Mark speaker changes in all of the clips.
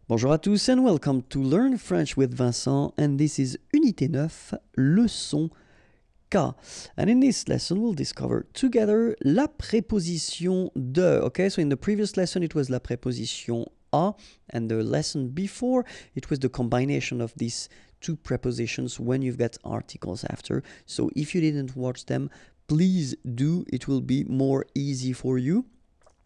Speaker 1: Bonjour à tous and welcome to Learn French with Vincent, and this is Unité 9, Leçon K. And in this lesson we'll discover together la préposition de. Okay, so in the previous lesson it was la préposition a, and the lesson before it was the combination of these two prepositions when you've got articles after. So if you didn't watch them, please do, it will be more easy for you.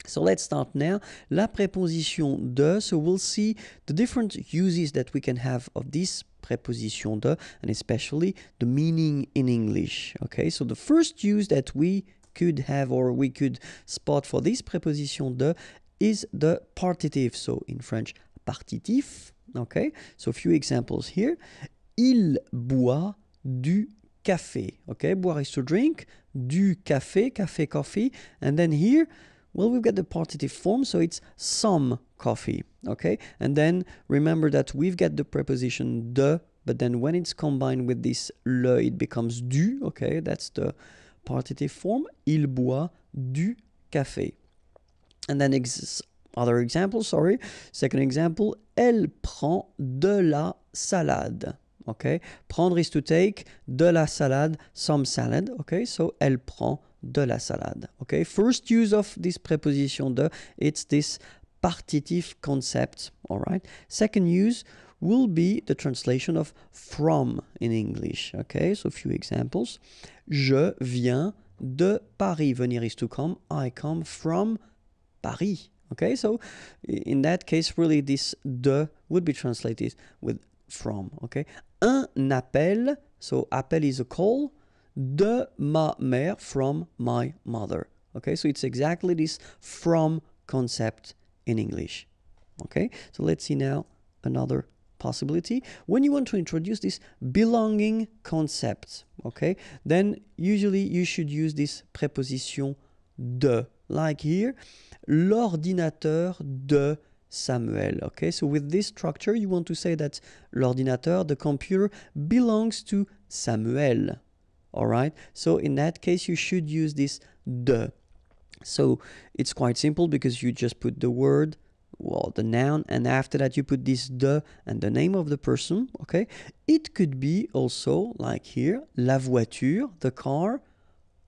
Speaker 1: So let's start now. La préposition de, so we'll see the different uses that we can have of this préposition de, and especially the meaning in English. Okay, so the first use that we could have or we could spot for this préposition de is the partitive. So in French, partitif. Okay, so a few examples here. Il boit du café. Okay, boire is to drink, du café, café, coffee, and then here, well, we've got the partitive form, so it's some coffee, okay? And then remember that we've got the preposition de, but then when it's combined with this le, it becomes du, okay? That's the partitive form. Il boit du café. And then other example, sorry. Second example, elle prend de la salade. Okay, prendre is to take, de la salade, some salad. Okay, so elle prend de la salade. Okay, first use of this preposition de, it's this partitive concept. All right, second use will be the translation of from in English. Okay, so a few examples. Je viens de Paris. Venir is to come. I come from Paris. Okay, so in that case, really this de would be translated with from. Okay, un appel, so appel is a call, de ma mère, from my mother. Okay, so it's exactly this from concept in English. Okay, so let's see now another possibility. When you want to introduce this belonging concept, okay, then usually you should use this préposition de, like here, l'ordinateur de Samuel. Okay, so with this structure, you want to say that l'ordinateur, the computer, belongs to Samuel. All right, so in that case, you should use this de. So it's quite simple because you just put the word, well, the noun, and after that you put this de and the name of the person. Okay, it could be also like here, la voiture, the car,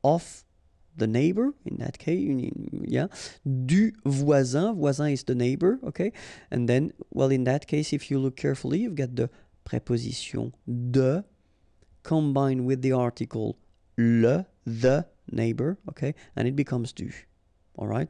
Speaker 1: of the neighbor, in that case, yeah, du voisin, voisin is the neighbor, okay, and then, well, in that case, if you look carefully, you've got the préposition de combined with the article le, the neighbor, okay, and it becomes du, all right.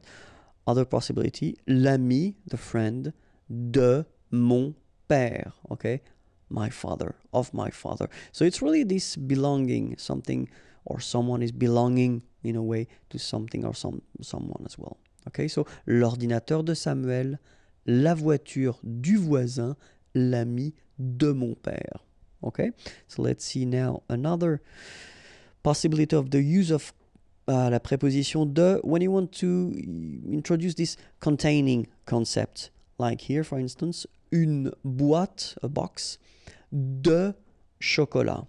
Speaker 1: Other possibility, l'ami, the friend, de mon père, okay, my father, of my father. So it's really this belonging, something or someone is belonging in a way to something or someone as well. Okay, so l'ordinateur de Samuel, la voiture du voisin, l'ami de mon père. Okay, so let's see now another possibility of the use of la préposition de when you want to introduce this containing concept. Like here, for instance, une boîte, a box, de chocolat.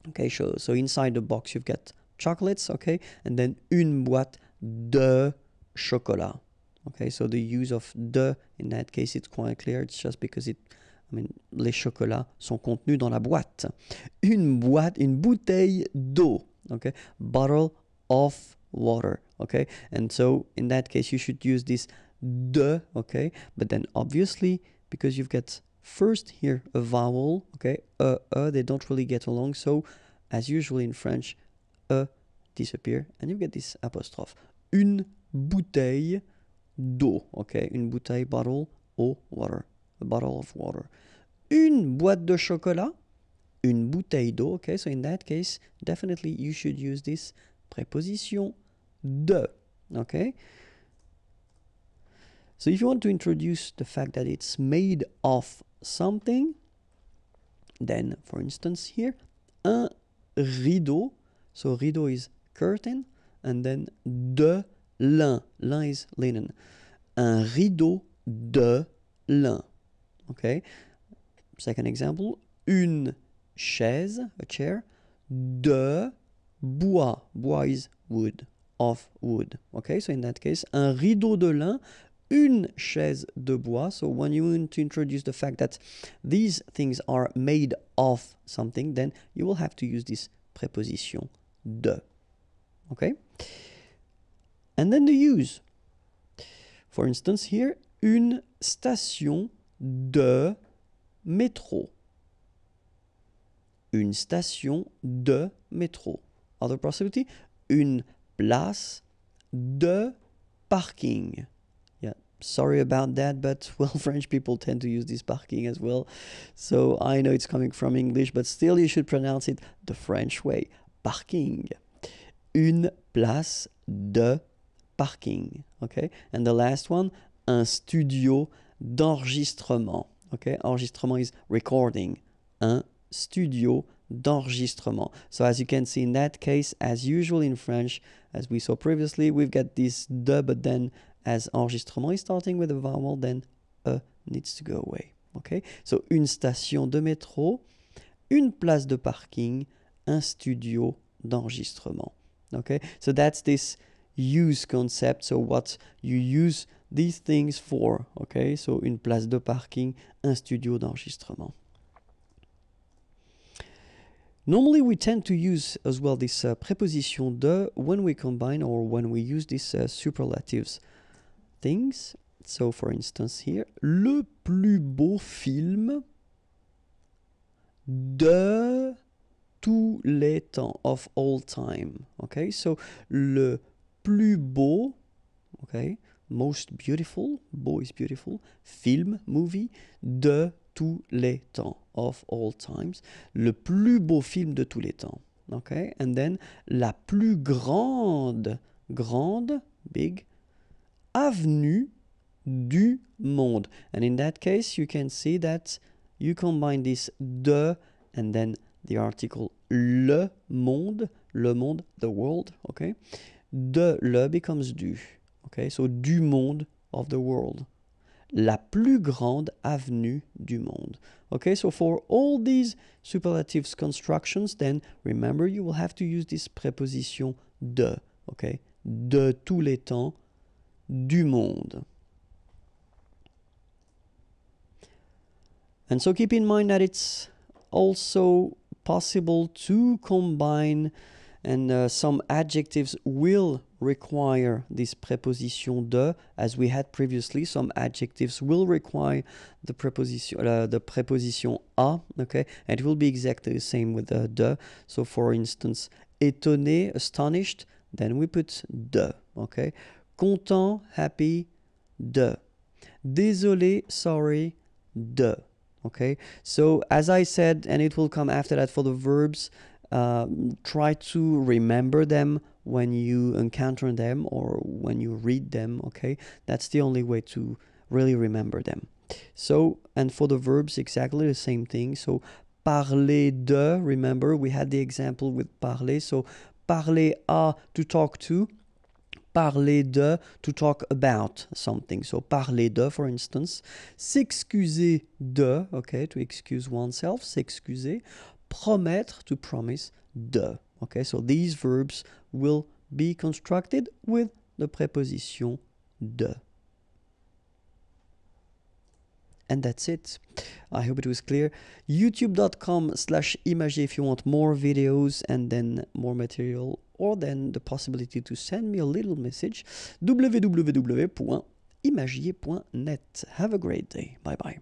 Speaker 1: Okay, so inside the box you've got chocolates, okay, and then une boîte de chocolat. Okay, so the use of de in that case it's quite clear. It's just because les chocolats sont contenus dans la boîte. Une bouteille d'eau. Okay, bottle of water. Okay, and so in that case you should use this de. Okay, but then obviously because you've got first here a vowel, okay, they don't really get along, so as usual in French, disappear, and you get this apostrophe. Une bouteille d'eau, okay, une bouteille, bottle, eau, water, a bottle of water. Une boîte de chocolat, une bouteille d'eau, okay, so in that case, definitely you should use this préposition de, okay. So if you want to introduce the fact that it's made of something, then for instance here, un rideau, so rideau is curtain, and then de lin, lin is linen, un rideau de lin, okay. Second example, une chaise, a chair, de bois, bois is wood, of wood, okay. So in that case, un rideau de lin, une chaise de bois. So when you want to introduce the fact that these things are made of something, then you will have to use this préposition de. Okay? And then the use. For instance, here, une station de métro. Une station de métro. Other possibility, une place de parking. Yeah, sorry about that, but well, French people tend to use this parking as well. So I know it's coming from English, but still you should pronounce it the French way. Parking. Une place de parking. Okay, and the last one, un studio d'enregistrement. Okay, enregistrement is recording. Un studio d'enregistrement. So as you can see in that case, as usual in French, as we saw previously, we've got this de, but then as enregistrement is starting with a vowel, then needs to go away. Okay, so une station de métro, une place de parking, un studio d'enregistrement. Okay, so that's this use concept. So what you use these things for. Okay, so une place de parking, un studio d'enregistrement. Normally, we tend to use as well this préposition de when we combine or when we use these superlatives things. So, for instance, here, le plus beau film de tous les temps, of all time. Okay, so le plus beau, okay, most beautiful, beau is beautiful, film, movie, de tous les temps, of all times, le plus beau film de tous les temps. Okay, and then la plus grande, big, avenue du monde. And in that case, you can see that you combine this de and then the article le monde, the world, okay? De le becomes du, okay? So du monde, of the world. La plus grande avenue du monde. Okay, so for all these superlatives constructions, then remember you will have to use this préposition de, okay? De tous les temps, du monde. And so keep in mind that it's also possible to combine, and some adjectives will require this préposition de, as we had previously. Some adjectives will require the préposition a, okay, and it will be exactly the same with the de. So for instance, étonné, astonished, then we put de, okay. Content, happy, de. Désolé, sorry, de. Okay, so as I said, and it will come after that for the verbs, try to remember them when you encounter them or when you read them, okay? That's the only way to really remember them. So, and for the verbs, exactly the same thing. So, parler de, remember, we had the example with parler. So, parler à, to talk to. Parler de, to talk about something. So, parler de, for instance. S'excuser de, okay, to excuse oneself, s'excuser. Promettre, to promise, de. Okay, so these verbs will be constructed with the préposition de. And that's it. I hope it was clear. youtube.com/imagier if you want more videos and then more material, or then the possibility to send me a little message. www.imagier.net. Have a great day. Bye bye.